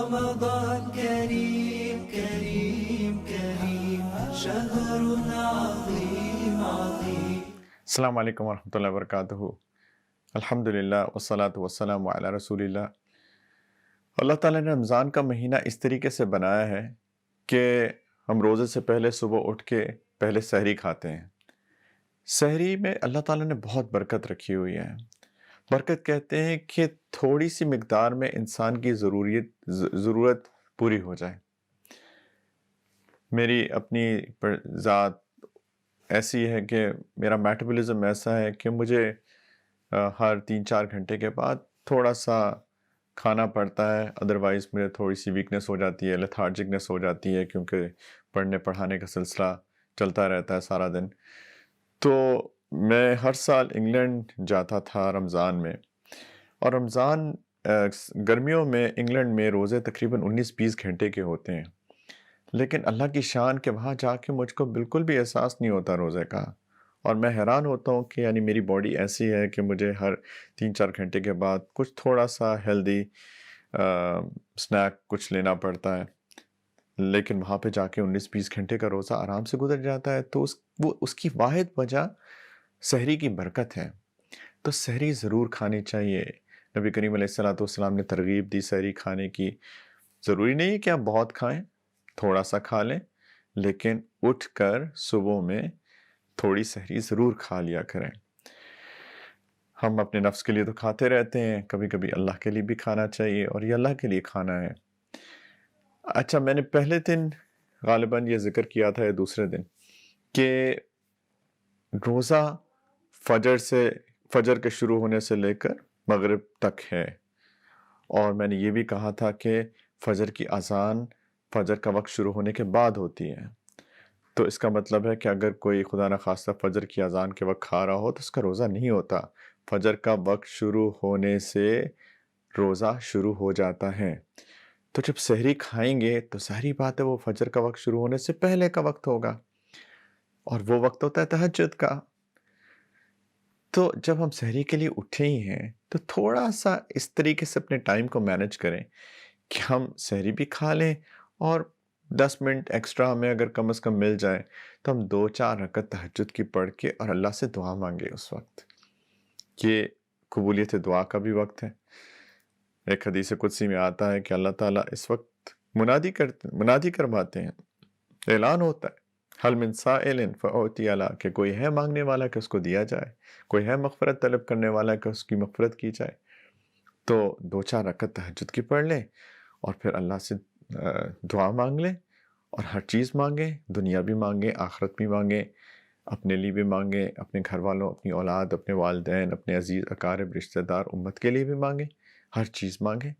رمضان كريم كريم كريم شهر عظيم عظيم. السلام علیکم ورحمۃ اللہ وبرکاتہ. الحمدللہ والصلاۃ والسلام علی رسول اللہ. اللہ تعالیٰ نے رمضان کا مہینہ اس طریقے سے بنایا ہے کہ ہم روزے سے پہلے صبح اٹھ کے پہلے سحری کھاتے ہیں. سحری میں اللہ تعالیٰ نے بہت برکت رکھی ہوئی ہے. برکت کہتے ہیں کہ تھوڑی سی مقدار میں انسان کی ضرورت پوری ہو جائے. میری اپنی ذات ایسی ہے کہ میرا میٹابولزم ایسا ہے کہ مجھے ہر 3-4 گھنٹے کے بعد تھوڑا سا کھانا پڑتا ہے. ادروائز مجھے تھوڑی سی ویکنس ہو جاتی ہے، لیتھارجکنس ہو جاتی ہے، کیونکہ پڑھنے پڑھانے کا سلسلہ چلتا رہتا ہے سارا دن. تو میں ہر سال انگلینڈ جاتا تھا رمضان میں، اور رمضان گرمیوں میں انگلینڈ میں روزے تقریباً 19-20 گھنٹے کے ہوتے ہیں. لیکن اللہ کی شان کہ وہاں جا کے مجھ کو بالکل بھی احساس نہیں ہوتا روزے کا. اور میں حیران ہوتا ہوں کہ یعنی میری باڈی ایسی ہے کہ مجھے ہر 3-4 گھنٹے کے بعد کچھ تھوڑا سا ہیلدی سنیک کچھ لینا پڑتا ہے. لیکن وہاں پہ جا کے 19-20 گھنٹے کا روزہ آرام سے گزر جاتا ہے. تو اس کی واحد وجہ سحری کی برکت ہے. تو سحری ضرور کھانی چاہیے. نبی کریم علیہ السلام نے ترغیب دی سحری کھانے کی. ضروری نہیں ہے کہ آپ بہت کھائیں، تھوڑا سا کھا لیں، لیکن اٹھ کر صبح میں تھوڑی سحری ضرور کھا لیا کریں. ہم اپنے نفس کے لیے تو کھاتے رہتے ہیں، کبھی کبھی اللہ کے لیے بھی کھانا چاہیے، اور یہ اللہ کے لیے کھانا ہے. اچھا، میں نے پہلے دن غالباً یہ ذکر کیا تھا یا دوسرے دن کہ روزہ فجر کے شروع ہونے سے لے کر مغرب تک ہے. اور میں نے یہ بھی کہا تھا کہ فجر کی اذان فجر کا وقت شروع ہونے کے بعد ہوتی ہے. تو اس کا مطلب ہے کہ اگر کوئی خدا نخواستہ فجر کی اذان کے وقت کھا رہا ہو تو اس کا روزہ نہیں ہوتا. فجر کا وقت شروع ہونے سے روزہ شروع ہو جاتا ہے. تو جب سحری کھائیں گے تو ظاہری بات ہے وہ فجر کا وقت شروع ہونے سے پہلے کا وقت ہوگا، اور وہ وقت ہوتا ہے تہجد کا. تو جب ہم سحری کے لیے اٹھے ہی ہیں تو تھوڑا سا اس طریقے سے اپنے ٹائم کو مینج کریں کہ ہم سحری بھی کھا لیں، اور 10 منٹ ایکسٹرا ہمیں اگر کم از کم مل جائے تو ہم 2-4 رکعت تہجد کی پڑھ کے اور اللہ سے دعا مانگے. اس وقت یہ قبولیت دعا کا بھی وقت ہے. ایک حدیث قدسی میں آتا ہے کہ اللہ تعالیٰ اس وقت منادی کرواتے ہیں، اعلان ہوتا ہے حل من سائل فأعطی له، کہ کوئی ہے مانگنے والا کہ اس کو دیا جائے، کوئی ہے مغفرت طلب کرنے والا کہ اس کی مغفرت کی جائے. تو 2-4 رکعت تہجد کی پڑھ لیں اور پھر اللہ سے دعا مانگ لیں، اور ہر چیز مانگیں، دنیا بھی مانگیں، آخرت بھی مانگیں، اپنے لیے بھی مانگیں، اپنے گھر والوں، اپنی اولاد، اپنے والدین، اپنے عزیز اقارب رشتہ دار امت کے لیے بھی مانگیں. ہر چیز مانگیں.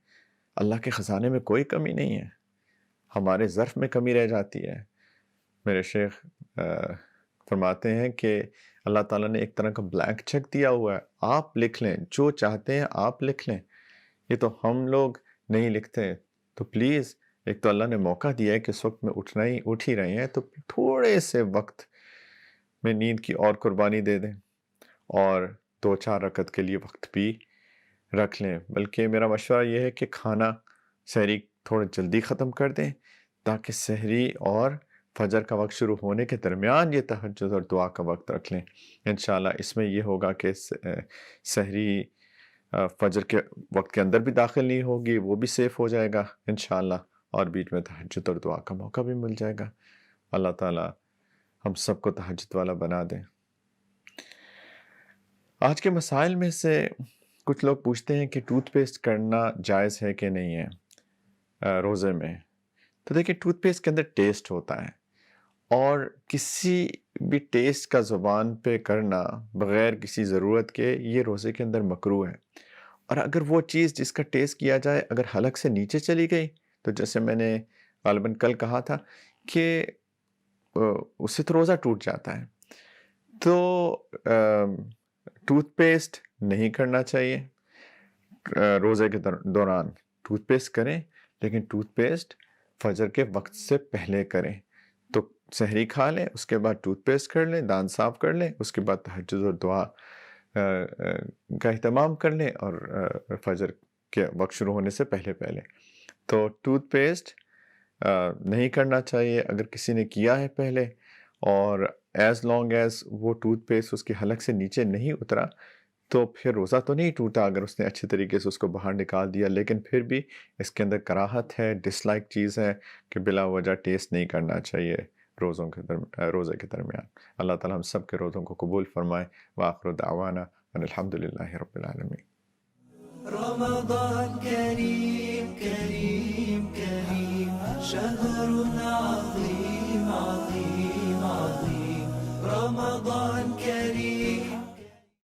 اللہ کے خزانے میں کوئی کمی نہیں ہے، ہمارے ظرف میں کمی رہ جاتی ہے. میرے شیخ فرماتے ہیں کہ اللہ تعالیٰ نے ایک طرح کا بلینک چیک دیا ہوا ہے، آپ لکھ لیں جو چاہتے ہیں، آپ لکھ لیں. یہ تو ہم لوگ نہیں لکھتے. تو پلیز، ایک تو اللہ نے موقع دیا ہے کہ اس وقت میں اٹھ ہی رہے ہیں، تو تھوڑے سے وقت میں نیند کی اور قربانی دے دیں، اور 2-4 رکعت کے لیے وقت بھی رکھ لیں. بلکہ میرا مشورہ یہ ہے کہ کھانا سحری تھوڑا جلدی ختم کر دیں، تاکہ سحری اور فجر کا وقت شروع ہونے کے درمیان یہ تہجد اور دعا کا وقت رکھ لیں. انشاءاللہ اس میں یہ ہوگا کہ سحری فجر کے وقت کے اندر بھی داخل نہیں ہوگی، وہ بھی سیف ہو جائے گا انشاءاللہ، اور بیچ میں تہجد اور دعا کا موقع بھی مل جائے گا. اللہ تعالیٰ ہم سب کو تہجد والا بنا دیں. آج کے مسائل میں سے کچھ لوگ پوچھتے ہیں کہ ٹوتھ پیسٹ کرنا جائز ہے کہ نہیں ہے روزے میں. تو دیکھیں، ٹوتھ پیسٹ کے اندر ٹیسٹ ہوتا ہے، اور کسی بھی ٹیسٹ کا زبان پہ کرنا بغیر کسی ضرورت کے یہ روزے کے اندر مکروہ ہے. اور اگر وہ چیز جس کا ٹیسٹ کیا جائے اگر حلق سے نیچے چلی گئی، تو جیسے میں نے غالباً کل کہا تھا کہ اس سے تو روزہ ٹوٹ جاتا ہے. تو ٹوتھ پیسٹ نہیں کرنا چاہیے روزے کے دوران. ٹوتھ پیسٹ کریں، لیکن ٹوتھ پیسٹ فجر کے وقت سے پہلے کریں. تو سحری کھا لیں، اس کے بعد ٹوتھ پیسٹ کر لیں، دانت صاف کر لیں، اس کے بعد تہجد اور دعا کا اہتمام کر لیں، اور فجر کے وقت شروع ہونے سے پہلے. تو ٹوتھ پیسٹ نہیں کرنا چاہیے اگر کسی نے کیا ہے پہلے، اور ایز لانگ ایز وہ ٹوتھ پیسٹ اس کے حلق سے نیچے نہیں اترا تو پھر روزہ تو نہیں ٹوٹا اگر اس نے اچھے طریقے سے اس کو باہر نکال دیا، لیکن پھر بھی اس کے اندر کراہت ہے، ڈس لائک چیز ہے کہ بلا وجہ ٹیسٹ نہیں کرنا چاہیے روزے کے درمیان۔ اللہ تعالیٰ ہم سب کے روزوں کو قبول فرمائے۔ وآخر دعوانا ان الحمدللہ رب العالمین۔ رمضان كريم كريم كريم شهر